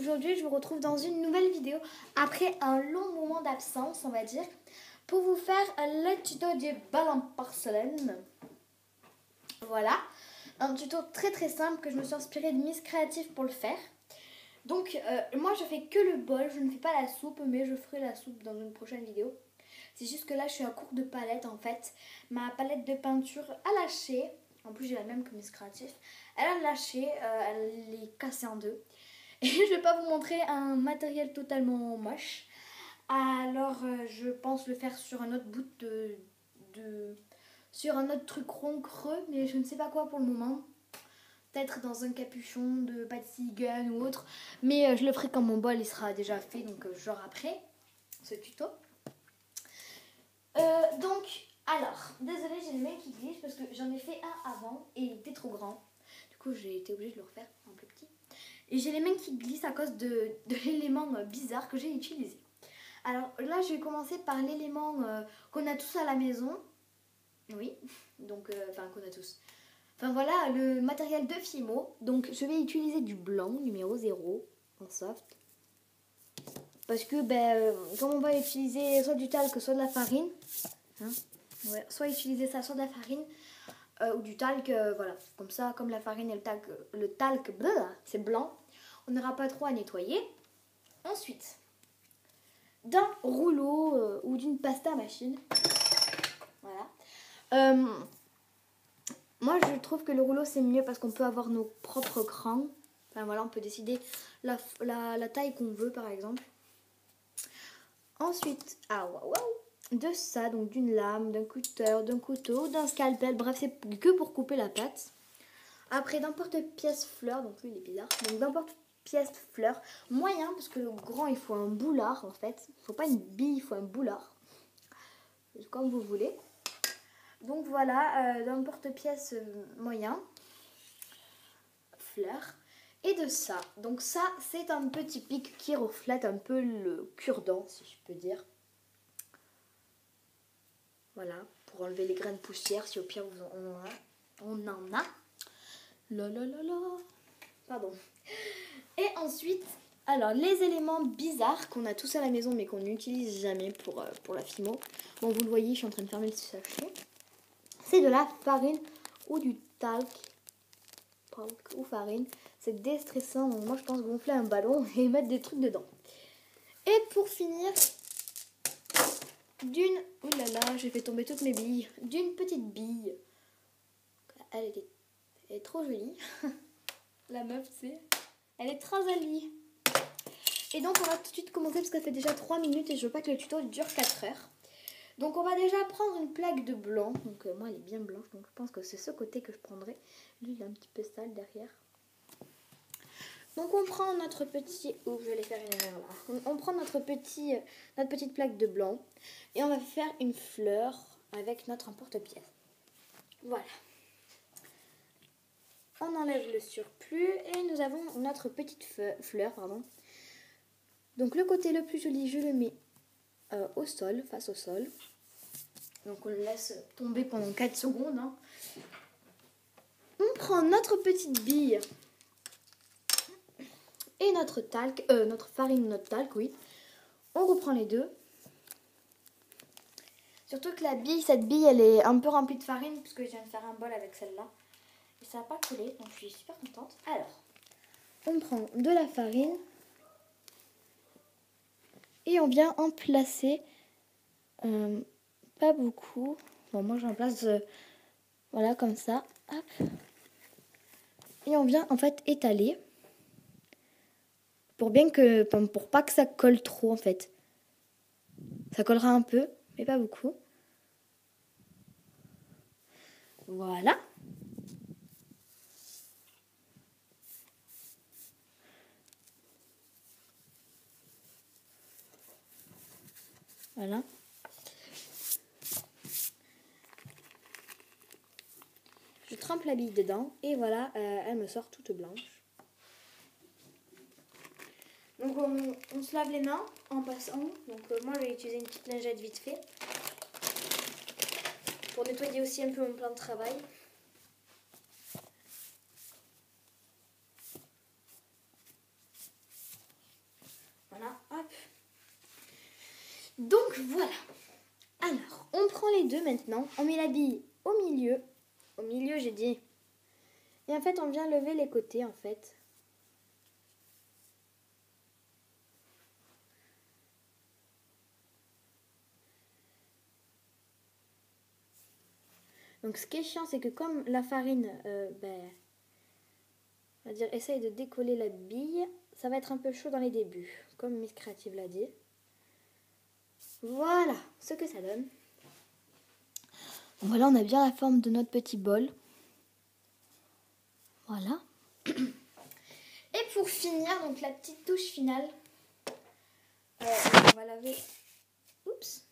aujourd'hui je vous retrouve dans une nouvelle vidéo après un long moment d'absence, on va dire, pour vous faire le tuto du bal en porcelaine. Voilà, un tuto très simple que je me suis inspirée de Miss Créative pour le faire. Donc moi je fais que le bol, je ne fais pas la soupe, mais je ferai la soupe dans une prochaine vidéo. C'est juste que là je suis à court de palette en fait. Ma palette de peinture a lâché. En plus j'ai la même que Miss Créative. Elle a lâché, elle est cassée en deux. Et je vais pas vous montrer un matériel totalement moche. Alors je pense le faire sur un autre bout sur un autre truc rond creux, mais je ne sais pas quoi pour le moment. Peut-être dans un capuchon de Patsy Gun ou autre. Mais je le ferai quand mon bol il sera déjà fait, donc genre après ce tuto. Alors, désolée, j'ai les mains qui glissent parce que j'en ai fait un avant et il était trop grand. Du coup, j'ai été obligée de le refaire un peu petit. Et j'ai les mains qui glissent à cause de l'élément bizarre que j'ai utilisé. Alors là, je vais commencer par l'élément qu'on a tous à la maison. Oui, donc, enfin, qu'on a tous. Enfin voilà, le matériel de Fimo. Donc, je vais utiliser du blanc, numéro 0, en soft. Parce que, comme on va utiliser soit du talc, soit de la farine, hein, ouais, soit utiliser ça, soit de la farine, ou du talc, voilà. Comme ça, comme la farine et le talc c'est blanc, on n'aura pas trop à nettoyer. Ensuite, d'un rouleau ou d'une pasta machine. Voilà. Moi, je trouve que le rouleau, c'est mieux parce qu'on peut avoir nos propres crans. Enfin, voilà, on peut décider la taille qu'on veut, par exemple. Ensuite, de ça, donc d'une lame, d'un cutter, d'un couteau, d'un scalpel. Bref, c'est que pour couper la pâte. Après, d'un porte-pièce fleur. Donc, lui, il est bizarre. Donc, d'un porte-pièce fleur moyen, parce que le grand, il faut un boulard, en fait. Il ne faut pas une bille, il faut un boulard. Comme vous voulez. Donc, voilà, d'un porte-pièce moyen, fleur. Et de ça. Donc, ça, c'est un petit pic qui reflète un peu le cure-dent, si je peux dire. Voilà, pour enlever les grains de poussière, si au pire on en a. Pardon. Et ensuite, alors les éléments bizarres qu'on a tous à la maison mais qu'on n'utilise jamais pour la Fimo. Bon, vous le voyez, je suis en train de fermer le sachet. C'est de la farine ou du talc ou farine. C'est déstressant, donc moi je pense gonfler un ballon et mettre des trucs dedans. Et pour finir, oh là là, j'ai fait tomber toutes mes billes. D'une petite bille. Elle est trop jolie. La meuf, elle est très jolie. Et donc, on va tout de suite commencer parce que ça fait déjà 3 minutes et je veux pas que le tuto dure 4 heures. Donc, on va déjà prendre une plaque de blanc. Donc, moi, elle est bien blanche. Donc, je pense que c'est ce côté que je prendrai. Lui, il est un petit peu sale derrière. Donc, on prend notre petit... Oh, je vais les faire une erreur là. On prend notre petite plaque de blanc. Et on va faire une fleur avec notre porte-pièce. Voilà. On enlève le surplus et nous avons notre petite fleur. Donc le côté le plus joli, je le mets au sol, face au sol. Donc on le laisse tomber pendant 4 secondes. Hein. On prend notre petite bille et notre talc, notre farine, notre talc, oui. On reprend les deux. Surtout que cette bille, elle est un peu remplie de farine puisque je viens de faire un bol avec celle-là. Et ça n'a pas collé, donc je suis super contente. Alors, on prend de la farine et on vient en placer pas beaucoup. Bon, moi j'en place voilà comme ça. Hop. Et on vient en fait étaler pour pas que ça colle trop en fait. Ça collera un peu, mais pas beaucoup. Voilà. Voilà. Je trempe la bille dedans et voilà, elle me sort toute blanche. Donc on se lave les mains en passant. Donc moi j'ai utilisé une petite lingette vite fait. Pour nettoyer aussi un peu mon plan de travail. Donc voilà. Alors, on prend les deux maintenant. On met la bille au milieu. Au milieu, j'ai dit. Et en fait, on vient lever les côtés, en fait. Donc, ce qui est chiant, c'est que comme la farine, on va dire, essaye de décoller la bille, ça va être un peu chaud dans les débuts, comme Miss Creative l'a dit. Voilà ce que ça donne. Voilà, on a bien la forme de notre petit bol. Voilà. Et pour finir, donc la petite touche finale, on va laver. Oups.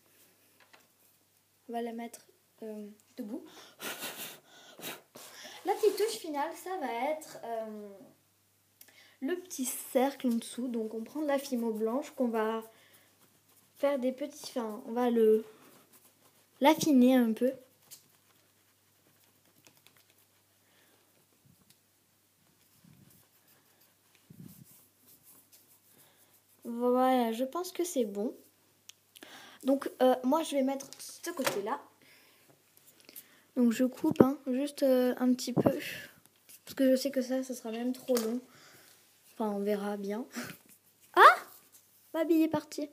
On va la mettre debout. La petite touche finale, ça va être le petit cercle en dessous. Donc on prend de la fimo blanche qu'on va faire des petits... Enfin, on va l'affiner un peu. Voilà, je pense que c'est bon. Donc moi je vais mettre ce côté-là. Donc je coupe juste un petit peu. Parce que je sais que ça sera même trop long. Enfin on verra bien. Ah, ma bille est partie.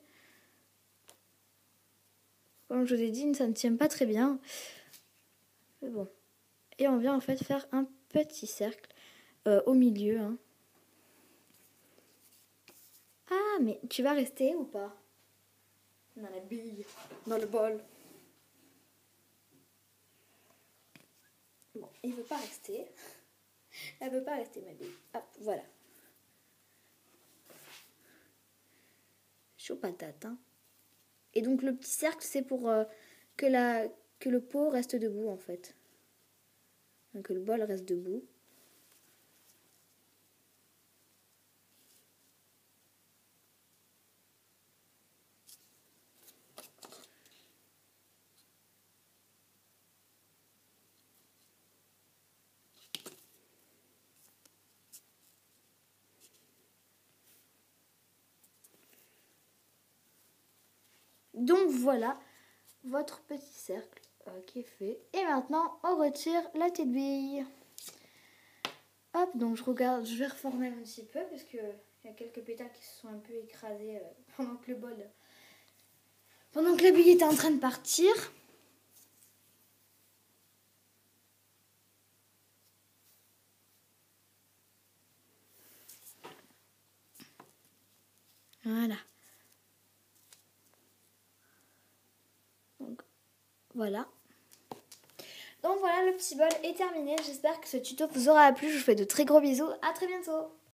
Comme je vous ai dit, ça ne tient pas très bien. Mais bon. Et on vient en fait faire un petit cercle au milieu. Ah, mais tu vas rester ou pas? Dans la bille, dans le bol. Bon, il veut pas rester. Elle veut pas rester, ma bille. Hop, voilà. Chaud patate, Et donc le petit cercle, c'est pour que le pot reste debout en fait. Donc, que le bol reste debout. Donc voilà votre petit cercle qui est fait. Et maintenant, on retire la tête bille. Hop, donc je vais reformer un petit peu parce qu'il y a quelques pétales qui se sont un peu écrasés pendant que la bille était en train de partir. Voilà. Donc voilà. Donc voilà, le petit bol est terminé. J'espère que ce tuto vous aura plu. Je vous fais de très gros bisous. À très bientôt.